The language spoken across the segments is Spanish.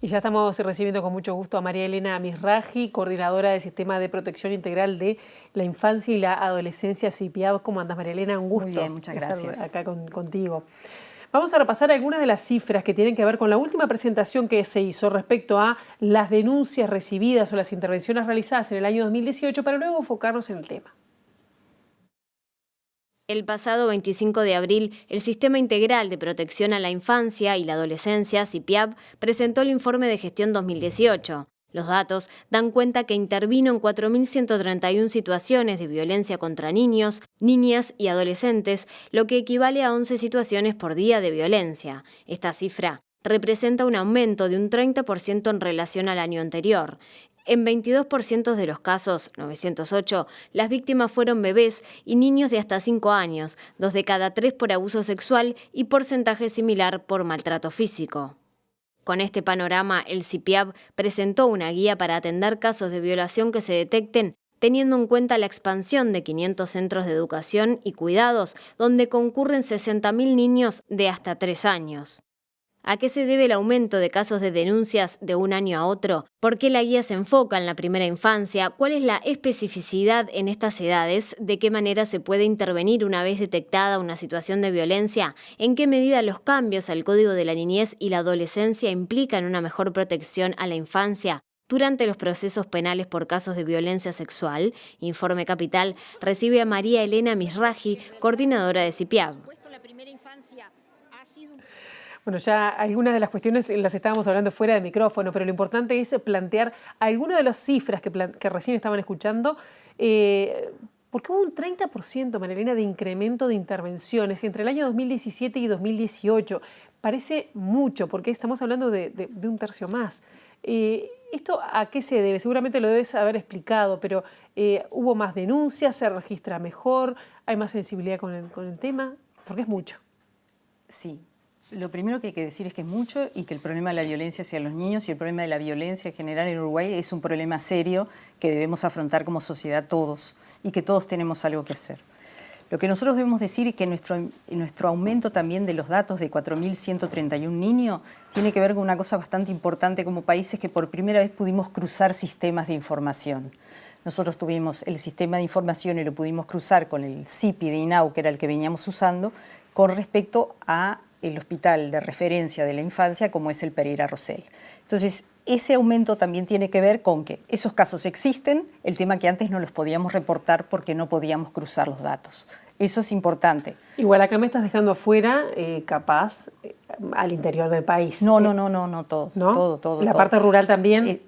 Y ya estamos recibiendo con mucho gusto a María Elena Mizrahi, coordinadora del Sistema de Protección Integral de la Infancia y la Adolescencia, CIPIAB. ¿Cómo andas, María Elena? Un gusto. Muy bien, muchas gracias. Estar acá contigo. Vamos a repasar algunas de las cifras que tienen que ver con la última presentación que se hizo respecto a las denuncias recibidas o las intervenciones realizadas en el año 2018 para luego enfocarnos en el tema. El pasado 25 de abril, el Sistema Integral de Protección a la Infancia y la Adolescencia, CIPIAB, presentó el informe de gestión 2018. Los datos dan cuenta que intervino en 4.131 situaciones de violencia contra niños, niñas y adolescentes, lo que equivale a 11 situaciones por día de violencia. Esta cifra representa un aumento de un 30% en relación al año anterior. En 22% de los casos, 908, las víctimas fueron bebés y niños de hasta 5 años, 2 de cada 3 por abuso sexual y porcentaje similar por maltrato físico. Con este panorama, el CIPIAB presentó una guía para atender casos de violación que se detecten, teniendo en cuenta la expansión de 500 centros de educación y cuidados, donde concurren 60.000 niños de hasta 3 años. ¿A qué se debe el aumento de casos de denuncias de un año a otro? ¿Por qué la guía se enfoca en la primera infancia? ¿Cuál es la especificidad en estas edades? ¿De qué manera se puede intervenir una vez detectada una situación de violencia? ¿En qué medida los cambios al Código de la Niñez y la Adolescencia implican una mejor protección a la infancia durante los procesos penales por casos de violencia sexual? Informe Capital recibe a María Elena Mizrahi, coordinadora de CIPIAB. Bueno, ya algunas de las cuestiones las estábamos hablando fuera de micrófono, pero lo importante es plantear algunas de las cifras que recién estaban escuchando, porque hubo un 30%, María Elena, de incremento de intervenciones entre el año 2017 y 2018. Parece mucho, porque estamos hablando de un tercio más. ¿Esto a qué se debe? Seguramente lo debes haber explicado, pero ¿hubo más denuncias? ¿Se registra mejor? ¿Hay más sensibilidad con el tema? Porque es mucho. Sí. Lo primero que hay que decir es que es mucho y que el problema de la violencia hacia los niños y el problema de la violencia en general en Uruguay es un problema serio que debemos afrontar como sociedad todos y que todos tenemos algo que hacer. Lo que nosotros debemos decir es que nuestro aumento también de los datos de 4.131 niños tiene que ver con una cosa bastante importante como país, es que por primera vez pudimos cruzar sistemas de información. Nosotros tuvimos el sistema de información y lo pudimos cruzar con el CIPI de INAU, que era el que veníamos usando, con respecto a el hospital de referencia de la infancia como es el Pereira Rosell. Entonces, ese aumento también tiene que ver con que esos casos existen, el tema que antes no los podíamos reportar porque no podíamos cruzar los datos. Eso es importante. Igual acá me estás dejando afuera, capaz, al interior del país. No, todo. ¿No? Todo. ¿La parte rural también?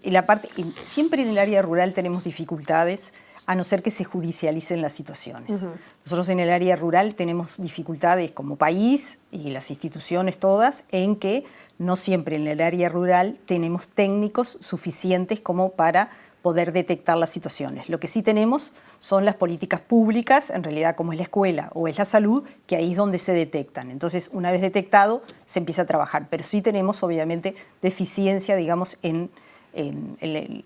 Siempre en el área rural tenemos dificultades, a no ser que se judicialicen las situaciones. Nosotros en el área rural tenemos dificultades como país y las instituciones todas en que no siempre en el área rural tenemos técnicos suficientes como para poder detectar las situaciones. Lo que sí tenemos son las políticas públicas, en realidad como es la escuela o es la salud, que ahí es donde se detectan. Entonces, una vez detectado, se empieza a trabajar. Pero sí tenemos, obviamente, deficiencia, digamos, en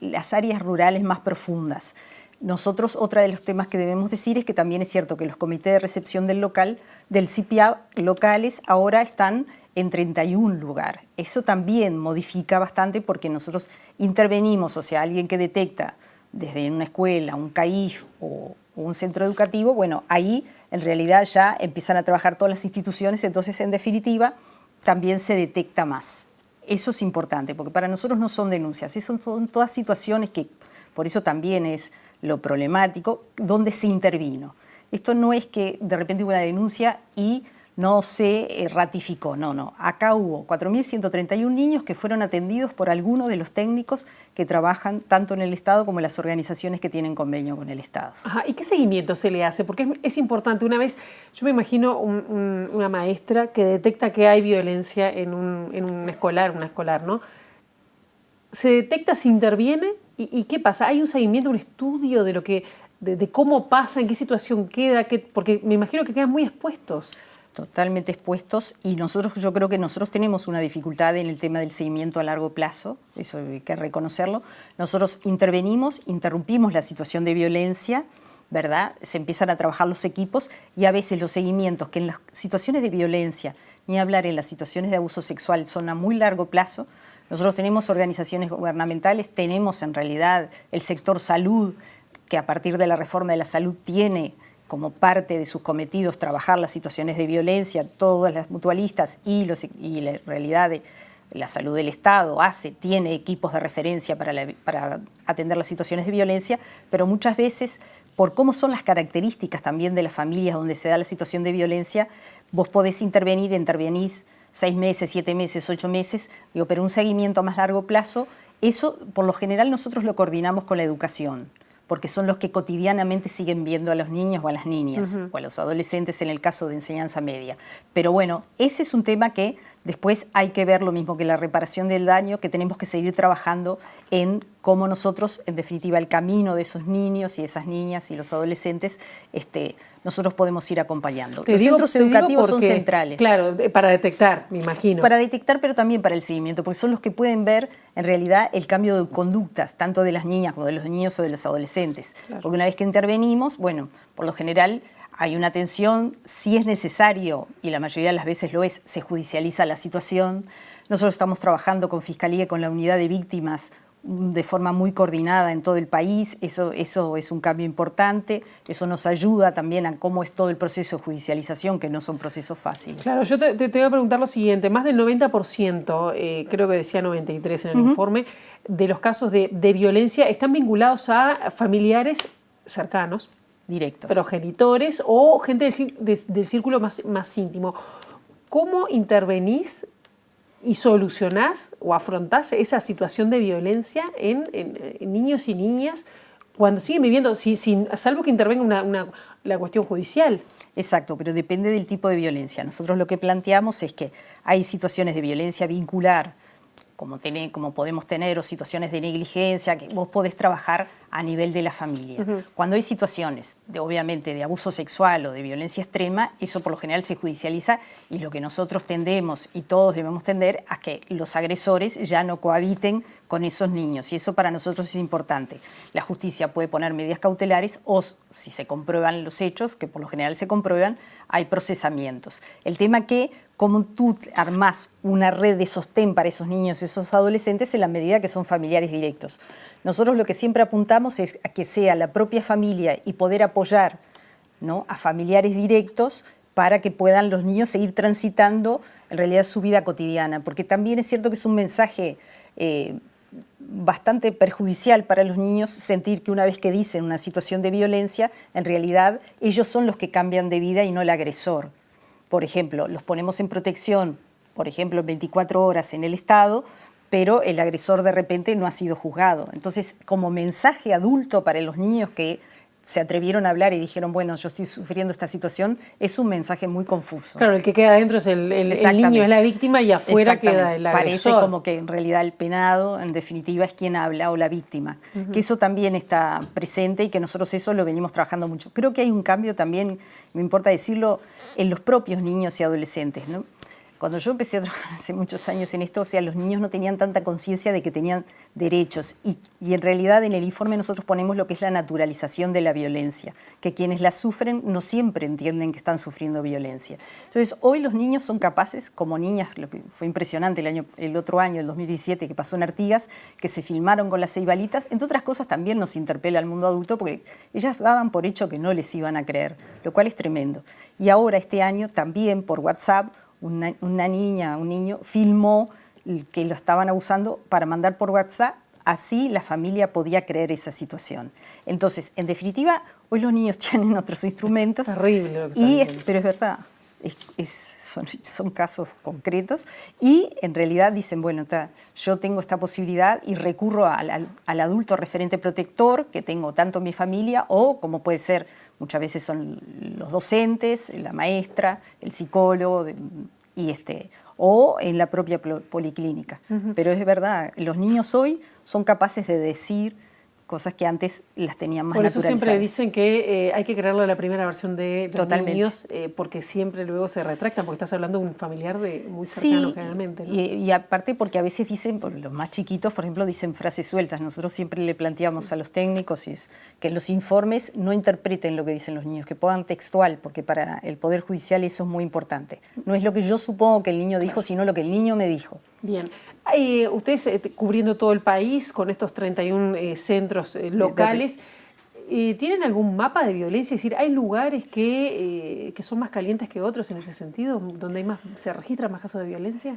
las áreas rurales más profundas. Nosotros, otra de los temas que debemos decir es que también es cierto que los comités de recepción del CIPIAB locales ahora están en 31 lugares. Eso también modifica bastante porque nosotros intervenimos, o sea, alguien que detecta desde una escuela, un CAIF o un centro educativo, bueno, ahí en realidad ya empiezan a trabajar todas las instituciones, entonces en definitiva también se detecta más. Eso es importante, porque para nosotros no son denuncias, son todas situaciones que, por eso también es lo problemático, donde se intervino. Esto no es que de repente hubo una denuncia y no se ratificó, no. Acá hubo 4.131 niños que fueron atendidos por algunos de los técnicos que trabajan tanto en el Estado como en las organizaciones que tienen convenio con el Estado. Ajá, ¿y qué seguimiento se le hace? Porque es importante. Una vez, yo me imagino una maestra que detecta que hay violencia en un escolar, ¿no? ¿Se detecta, se interviene? ¿Y qué pasa? ¿Hay un seguimiento, un estudio de cómo pasa, en qué situación queda? Porque me imagino que quedan muy expuestos. Totalmente expuestos, y yo creo que nosotros tenemos una dificultad en el tema del seguimiento a largo plazo, eso hay que reconocerlo. Nosotros intervenimos, interrumpimos la situación de violencia, ¿verdad? Se empiezan a trabajar los equipos y a veces los seguimientos, que en las situaciones de violencia, ni hablar en las situaciones de abuso sexual, son a muy largo plazo. Nosotros tenemos organizaciones gubernamentales, tenemos en realidad el sector salud, que a partir de la reforma de la salud tiene como parte de sus cometidos trabajar las situaciones de violencia, todas las mutualistas y la realidad de la salud del Estado tiene equipos de referencia para atender las situaciones de violencia, pero muchas veces, por cómo son las características también de las familias donde se da la situación de violencia, vos podés intervenís 6 meses, 7 meses, 8 meses, pero un seguimiento a más largo plazo, eso por lo general nosotros lo coordinamos con la educación, porque son los que cotidianamente siguen viendo a los niños o a las niñas, o a los adolescentes en el caso de enseñanza media. Pero bueno, ese es un tema que después hay que ver, lo mismo que la reparación del daño, que tenemos que seguir trabajando en cómo nosotros, en definitiva, el camino de esos niños y esas niñas y los adolescentes, nosotros podemos ir acompañando. Los centros educativos son centrales. Claro, para detectar, me imagino. Para detectar, pero también para el seguimiento, porque son los que pueden ver, en realidad, el cambio de conductas, tanto de las niñas como de los niños o de los adolescentes. Claro. Porque una vez que intervenimos, bueno, por lo general hay una atención, si es necesario, y la mayoría de las veces lo es, se judicializa la situación. Nosotros estamos trabajando con Fiscalía y con la Unidad de Víctimas de forma muy coordinada en todo el país, eso es un cambio importante, eso nos ayuda también a cómo es todo el proceso de judicialización, que no son procesos fáciles. Claro, yo te voy a preguntar lo siguiente, más del 90%, creo que decía 93% en el informe, de los casos de violencia están vinculados a familiares cercanos, directos, progenitores o gente del círculo más íntimo. ¿Cómo intervenís y solucionás o afrontás esa situación de violencia en niños y niñas cuando siguen viviendo, salvo que intervenga la cuestión judicial? Exacto, pero depende del tipo de violencia. Nosotros lo que planteamos es que hay situaciones de violencia vincular, como podemos tener, o situaciones de negligencia, que vos podés trabajar a nivel de la familia. Cuando hay situaciones, obviamente, de abuso sexual o de violencia extrema, eso por lo general se judicializa, y lo que nosotros tendemos y todos debemos tender a que los agresores ya no cohabiten con esos niños, y eso para nosotros es importante. La justicia puede poner medidas cautelares o, si se comprueban los hechos, que por lo general se comprueban, hay procesamientos. El tema que cómo tú armás una red de sostén para esos niños y esos adolescentes en la medida que son familiares directos. Nosotros lo que siempre apuntamos es a que sea la propia familia y poder apoyar, ¿no?, a familiares directos para que puedan los niños seguir transitando en realidad su vida cotidiana, porque también es cierto que es un mensaje bastante perjudicial para los niños sentir que una vez que dicen una situación de violencia, en realidad ellos son los que cambian de vida y no el agresor. Por ejemplo, los ponemos en protección, por ejemplo, 24 horas en el Estado, pero el agresor de repente no ha sido juzgado. Entonces, como mensaje adulto para los niños que se atrevieron a hablar y dijeron, bueno, yo estoy sufriendo esta situación, es un mensaje muy confuso. Claro, el que queda adentro es el niño, es la víctima, y afuera queda el agresor. Parece como que en realidad el penado, en definitiva, es quien habla, o la víctima. Que eso también está presente y que nosotros eso lo venimos trabajando mucho. Creo que hay un cambio también, me importa decirlo, en los propios niños y adolescentes, ¿no? Cuando yo empecé a trabajar hace muchos años en esto, o sea, los niños no tenían tanta conciencia de que tenían derechos, y en realidad en el informe nosotros ponemos lo que es la naturalización de la violencia, que quienes la sufren no siempre entienden que están sufriendo violencia. Entonces, hoy los niños son capaces, como niñas, lo que fue impresionante el otro año, el 2017, que pasó en Artigas, que se filmaron con las ceibalitas, entre otras cosas también nos interpela al mundo adulto, porque ellas daban por hecho que no les iban a creer, lo cual es tremendo. Y ahora, este año, también por WhatsApp, una niña, un niño, filmó que lo estaban abusando para mandar por WhatsApp, así la familia podía creer esa situación. Entonces, en definitiva, hoy los niños tienen otros instrumentos. Terrible lo que pero es verdad, son casos concretos, y en realidad dicen, bueno, yo tengo esta posibilidad y recurro al adulto referente protector que tengo tanto en mi familia, o como puede ser, muchas veces son los docentes, la maestra, el psicólogo, o en la propia policlínica. Pero es verdad, los niños hoy son capaces de decir cosas que antes las tenían más naturalizadas. Por eso siempre dicen que hay que creerlo a la primera versión de los niños, porque siempre luego se retractan, porque estás hablando de un familiar muy cercano, sí, generalmente, ¿no? Y aparte porque a veces dicen, los más chiquitos, por ejemplo, dicen frases sueltas. Nosotros siempre le planteamos a los técnicos que en los informes no interpreten lo que dicen los niños, que pongan textual, porque para el Poder Judicial eso es muy importante. No es lo que yo supongo que el niño dijo, sino lo que el niño me dijo. Bien. Ustedes cubriendo todo el país con estos 31 centros locales, ¿tienen algún mapa de violencia? Es decir, ¿hay lugares que son más calientes que otros en ese sentido, donde hay se registran más casos de violencia?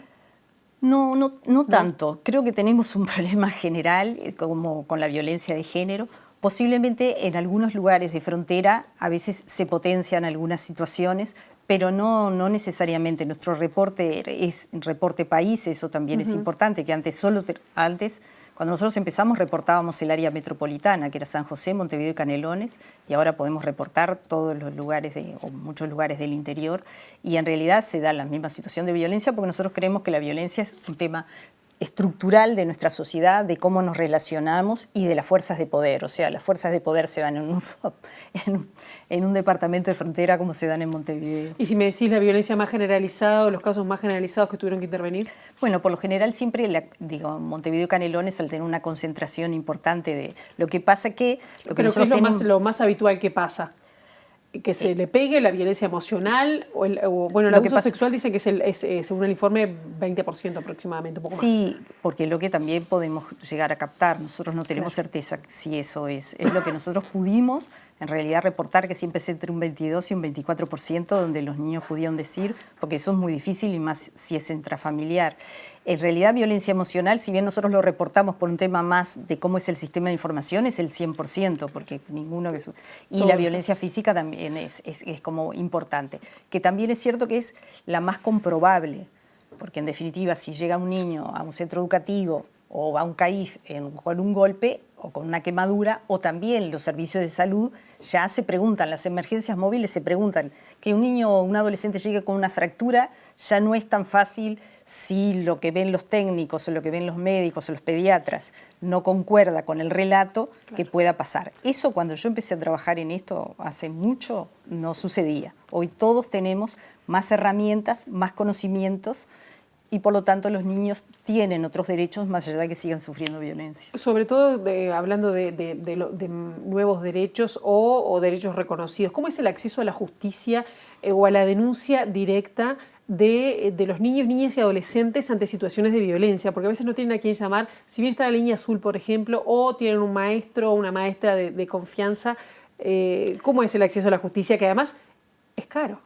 No tanto. Creo que tenemos un problema general como con la violencia de género. Posiblemente en algunos lugares de frontera a veces se potencian algunas situaciones, pero no necesariamente. Nuestro reporte es reporte país, eso también es importante, que antes, cuando nosotros empezamos, reportábamos el área metropolitana, que era San José, Montevideo y Canelones, y ahora podemos reportar todos los lugares o muchos lugares del interior, y en realidad se da la misma situación de violencia porque nosotros creemos que la violencia es un tema estructural de nuestra sociedad, de cómo nos relacionamos y de las fuerzas de poder. O sea, las fuerzas de poder se dan en un departamento de frontera como se dan en Montevideo. ¿Y si me decís la violencia más generalizada o los casos más generalizados que tuvieron que intervenir? Bueno, por lo general siempre, Montevideo y Canelones, al tener una concentración importante de lo que pasa que... Pero ¿qué es lo más habitual que pasa? ¿Que se le pegue la violencia emocional? Bueno, el abuso sexual dicen que es, según el informe, 20% aproximadamente, un poco más. Sí, porque lo que también podemos llegar a captar, nosotros no tenemos certeza si eso es lo que nosotros pudimos en realidad reportar, que siempre es entre un 22 y un 24% donde los niños pudieron decir, porque eso es muy difícil y más si es intrafamiliar. En realidad, violencia emocional, si bien nosotros lo reportamos por un tema más de cómo es el sistema de información, es el 100%, porque ninguno que... Y la violencia física también es como importante, que también es cierto que es la más comprobable, porque en definitiva, si llega un niño a un centro educativo o va a un CAIF con un golpe o con una quemadura, o también los servicios de salud ya se preguntan, las emergencias móviles se preguntan, que un niño o un adolescente llegue con una fractura ya no es tan fácil si lo que ven los técnicos o lo que ven los médicos o los pediatras no concuerda con el relato, que pueda pasar. Eso cuando yo empecé a trabajar en esto hace mucho no sucedía. Hoy todos tenemos más herramientas, más conocimientos y por lo tanto los niños tienen otros derechos más allá de que sigan sufriendo violencia. Sobre todo hablando de nuevos derechos o derechos reconocidos, ¿cómo es el acceso a la justicia o a la denuncia directa de los niños, niñas y adolescentes ante situaciones de violencia? Porque a veces no tienen a quién llamar, si bien está la línea azul, por ejemplo, o tienen un maestro o una maestra de confianza, ¿cómo es el acceso a la justicia? Que además es caro.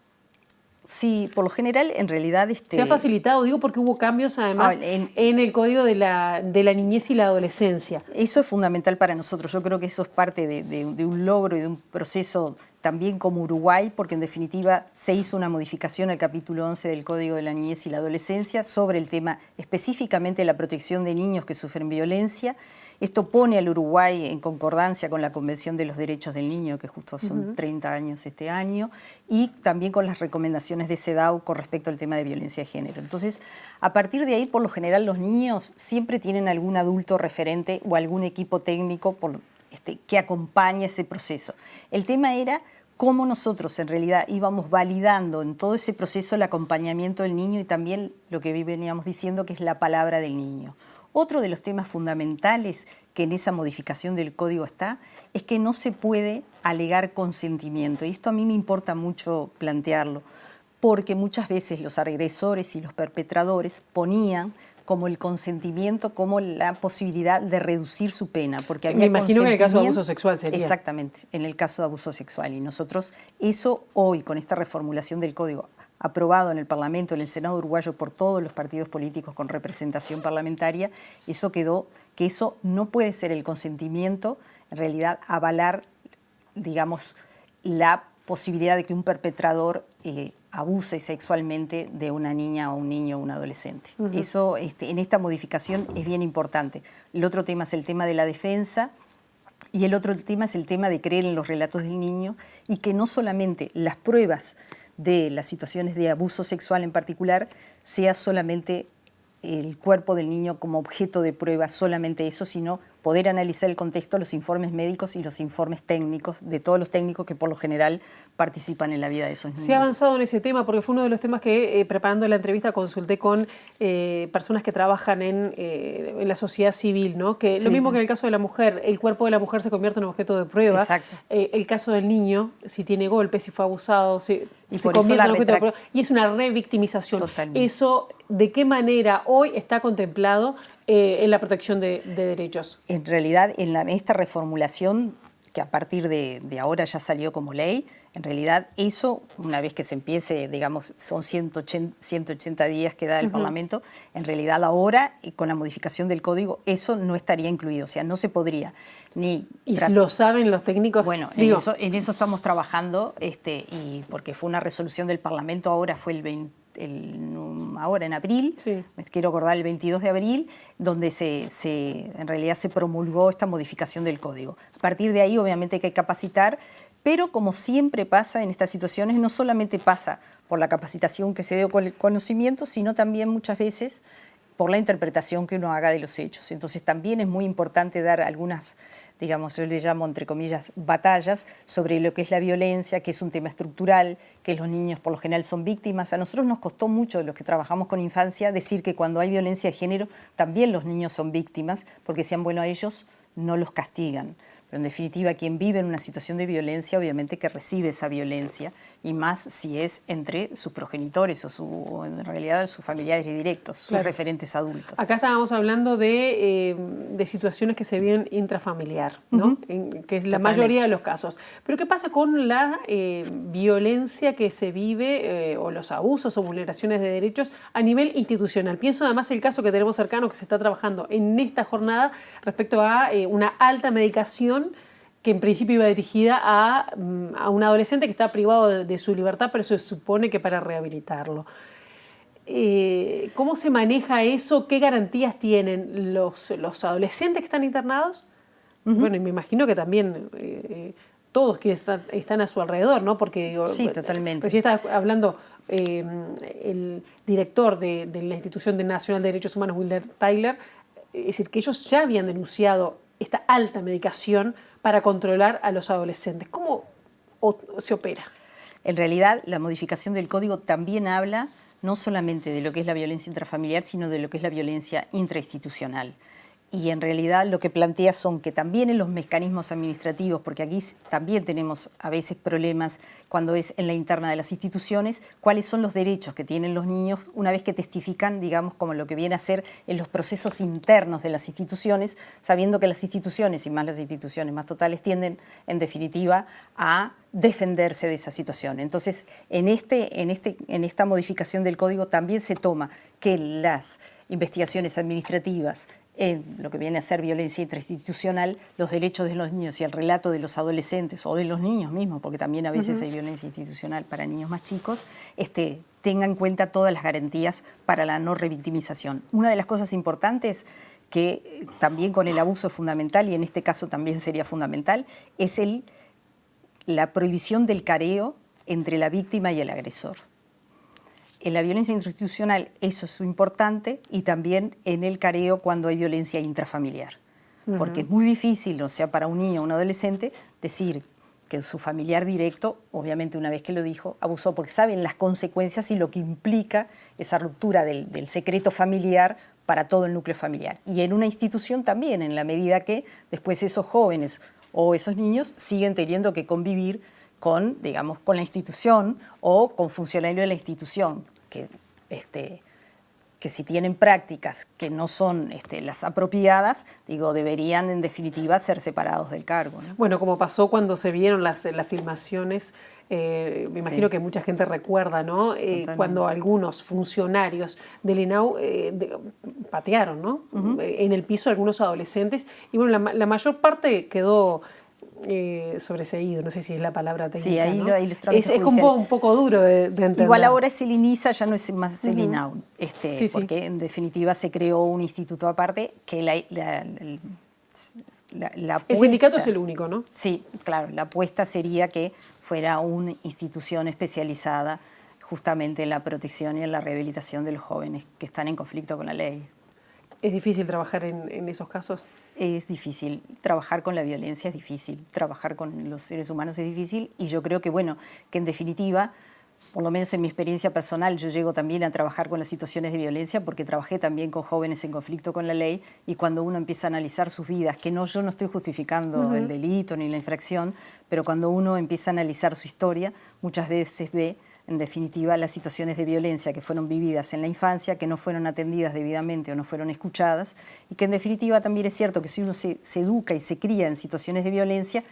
Sí, por lo general, en realidad... Se ha facilitado, digo, porque hubo cambios además en el Código de la Niñez y la Adolescencia. Eso es fundamental para nosotros. Yo creo que eso es parte de un logro y de un proceso también como Uruguay, porque en definitiva se hizo una modificación al capítulo 11 del Código de la Niñez y la Adolescencia sobre el tema específicamente de la protección de niños que sufren violencia. Esto pone al Uruguay en concordancia con la Convención de los Derechos del Niño, que justo son 30 años este año, y también con las recomendaciones de CEDAW con respecto al tema de violencia de género. Entonces, a partir de ahí, por lo general, los niños siempre tienen algún adulto referente o algún equipo técnico que acompaña ese proceso. El tema era cómo nosotros en realidad íbamos validando en todo ese proceso el acompañamiento del niño y también lo que veníamos diciendo que es la palabra del niño. Otro de los temas fundamentales que en esa modificación del código está es que no se puede alegar consentimiento. Y esto a mí me importa mucho plantearlo, porque muchas veces los agresores y los perpetradores ponían como el consentimiento, como la posibilidad de reducir su pena. Porque me imagino que en el caso de abuso sexual sería. Exactamente, en el caso de abuso sexual. Y nosotros eso hoy, con esta reformulación del código, aprobado en el Parlamento, en el Senado uruguayo por todos los partidos políticos con representación parlamentaria, eso quedó que eso no puede ser el consentimiento, en realidad avalar, digamos, la posibilidad de que un perpetrador abuse sexualmente de una niña o un niño o un adolescente. Eso en esta modificación es bien importante. El otro tema es el tema de la defensa y el otro tema es el tema de creer en los relatos del niño y que no solamente las pruebas de las situaciones de abuso sexual en particular, sea solamente el cuerpo del niño como objeto de prueba, solamente eso, sino poder analizar el contexto, los informes médicos y los informes técnicos de todos los técnicos que por lo general participan en la vida de esos niños. Se ha avanzado en ese tema porque fue uno de los temas que preparando la entrevista consulté con personas que trabajan en la sociedad civil, ¿no? Que lo mismo que en el caso de la mujer, el cuerpo de la mujer se convierte en objeto de prueba. Exacto. El caso del niño, si tiene golpes, si fue abusado, se por convierte eso en objeto de prueba. Y es una revictimización. Totalmente. Eso, ¿de qué manera hoy está contemplado en la protección de derechos? En realidad, en esta reformulación, que a partir de ahora ya salió como ley, en realidad eso, una vez que se empiece, digamos, son 180 días que da el Parlamento, en realidad ahora, con la modificación del código, eso no estaría incluido, o sea, no se podría ni... ¿Y lo saben los técnicos? Bueno, en eso estamos trabajando, y porque fue una resolución del Parlamento, ahora fue ahora en abril, sí. Me quiero acordar el 22 de abril, donde en realidad se promulgó esta modificación del código. A partir de ahí, obviamente, hay que capacitar, pero como siempre pasa en estas situaciones, no solamente pasa por la capacitación que se dé con el conocimiento, sino también muchas veces por la interpretación que uno haga de los hechos. Entonces también es muy importante dar algunas, digamos, yo le llamo entre comillas batallas sobre lo que es la violencia, que es un tema estructural, que los niños por lo general son víctimas. A nosotros nos costó mucho, los que trabajamos con infancia, decir que cuando hay violencia de género también los niños son víctimas, porque decían, bueno, a ellos no los castigan. Pero en definitiva, quien vive en una situación de violencia, obviamente que recibe esa violencia, y más si es entre sus progenitores o en realidad sus familiares directos, sus referentes adultos. Acá estábamos hablando de situaciones que se viven intrafamiliar, ¿no? Que es la mayoría de los casos. Pero ¿qué pasa con la violencia que se vive o los abusos o vulneraciones de derechos a nivel institucional? Pienso además el caso que tenemos cercano que se está trabajando en esta jornada respecto a una alta medicación que en principio iba dirigida a un adolescente que está privado de su libertad, pero se supone que para rehabilitarlo. ¿Cómo se maneja eso? ¿Qué garantías tienen los adolescentes que están internados? Bueno, y me imagino que también todos que están a su alrededor, ¿no? Porque digo, sí, totalmente. Recién estaba hablando el director de la Institución Nacional de Derechos Humanos, Wilder Tyler, es decir, que ellos ya habían denunciado esta alta medicación para controlar a los adolescentes. ¿Cómo se opera? En realidad, la modificación del código también habla no solamente de lo que es la violencia intrafamiliar, sino de lo que es la violencia intrainstitucional. Y en realidad lo que plantea son que también en los mecanismos administrativos, porque aquí también tenemos a veces problemas cuando es en la interna de las instituciones, cuáles son los derechos que tienen los niños una vez que testifican, digamos, como lo que viene a ser en los procesos internos de las instituciones, sabiendo que las instituciones, y más las instituciones más totales, tienden en definitiva a defenderse de esa situación. Entonces, en esta modificación del código también se toma que las investigaciones administrativas en lo que viene a ser violencia intrainstitucional, los derechos de los niños y el relato de los adolescentes o de los niños mismos, porque también a veces hay violencia institucional para niños más chicos, tenga en cuenta todas las garantías para la no revictimización. Una de las cosas importantes que también con el abuso es fundamental, y en este caso también sería fundamental, es la prohibición del careo entre la víctima y el agresor. En la violencia intrainstitucional eso es importante, y también en el careo cuando hay violencia intrafamiliar. Porque es muy difícil, o sea, para un niño o un adolescente, decir que su familiar directo, obviamente una vez que lo dijo, abusó, porque saben las consecuencias y lo que implica esa ruptura del secreto familiar para todo el núcleo familiar. Y en una institución también, en la medida que después esos jóvenes o esos niños siguen teniendo que convivir con, digamos, con la institución o con funcionarios de la institución, que si tienen prácticas que no son las apropiadas, digo, deberían en definitiva ser separados del cargo, ¿no? Bueno, como pasó cuando se vieron las filmaciones, me imagino que mucha gente recuerda, ¿no? Cuando algunos funcionarios del INAU patearon, ¿no? En el piso a algunos adolescentes, y bueno, la mayor parte quedó sobreseído, no sé si es la palabra técnica. Sí, ahí, ¿no? ahí los trámites es un poco duro de entender. Igual ahora es el INISA, ya no es más el INAU, sí, porque en definitiva se creó un instituto aparte que la apuesta, el sindicato es el único, ¿no? Sí, claro, la apuesta sería que fuera una institución especializada justamente en la protección y en la rehabilitación de los jóvenes que están en conflicto con la ley. ¿Es difícil trabajar en esos casos? Es difícil. Trabajar con la violencia es difícil. Trabajar con los seres humanos es difícil. Y yo creo que, bueno, que en definitiva, por lo menos en mi experiencia personal, yo llego también a trabajar con las situaciones de violencia porque trabajé también con jóvenes en conflicto con la ley, y cuando uno empieza a analizar sus vidas, que no, yo no estoy justificando el delito ni la infracción, pero cuando uno empieza a analizar su historia, muchas veces ve, en definitiva, las situaciones de violencia que fueron vividas en la infancia, que no fueron atendidas debidamente o no fueron escuchadas, y que en definitiva también es cierto que si uno se educa y se cría en situaciones de violencia,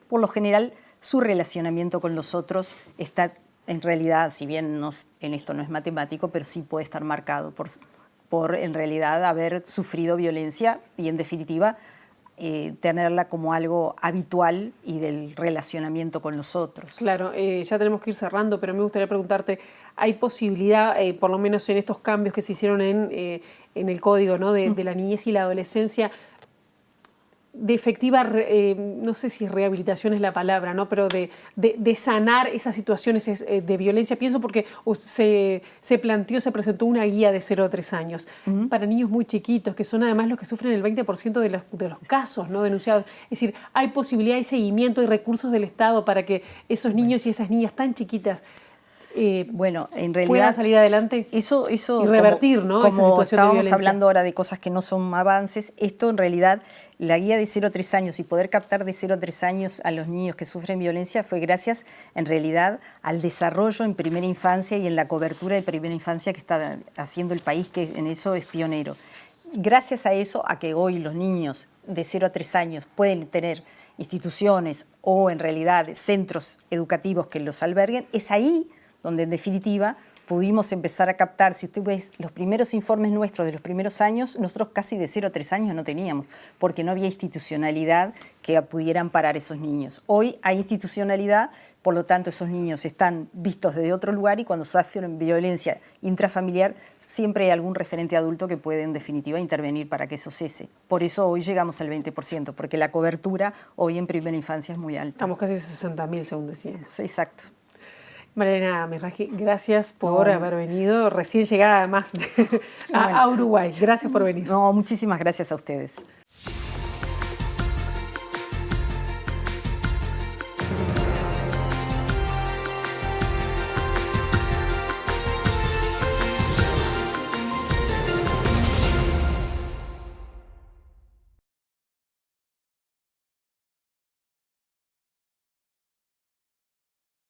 por lo general su relacionamiento con los otros está, en realidad, si bien en esto no es matemático, pero sí puede estar marcado por en realidad haber sufrido violencia y en definitiva tenerla como algo habitual y del relacionamiento con los otros. Claro, ya tenemos que ir cerrando, pero me gustaría preguntarte, ¿hay posibilidad, por lo menos en estos cambios que se hicieron en el código, ¿no? de la niñez y la adolescencia, de efectiva, no sé si rehabilitación es la palabra, ¿no? Pero de sanar esas situaciones de violencia? Pienso porque se presentó una guía de 0 a 3 años para niños muy chiquitos, que son además los que sufren el 20% de los casos, ¿no? denunciados. Es decir, ¿hay posibilidad de seguimiento y recursos del Estado para que esos niños y esas niñas tan chiquitas bueno, en realidad, puedan salir adelante eso y revertir, ¿no? esa situación de violencia? Estábamos hablando ahora de cosas que no son avances, esto en realidad, la guía de 0 a 3 años y poder captar de 0 a 3 años a los niños que sufren violencia fue gracias, en realidad, al desarrollo en primera infancia y en la cobertura de primera infancia que está haciendo el país, que en eso es pionero. Gracias a eso, a que hoy los niños de 0 a 3 años pueden tener instituciones o en realidad centros educativos que los alberguen, es ahí donde en definitiva pudimos empezar a captar. Si usted ve los primeros informes nuestros de los primeros años, nosotros casi de 0 a 3 años no teníamos, porque no había institucionalidad que pudiera amparar a esos niños. Hoy hay institucionalidad, por lo tanto esos niños están vistos desde otro lugar y cuando sufren violencia intrafamiliar siempre hay algún referente adulto que puede en definitiva intervenir para que eso cese. Por eso hoy llegamos al 20%, porque la cobertura hoy en primera infancia es muy alta. Estamos casi 60.000, según decíamos. Exacto. María Meizraghi, gracias por haber venido, recién llegada además a Uruguay. Gracias por venir. No, muchísimas gracias a ustedes.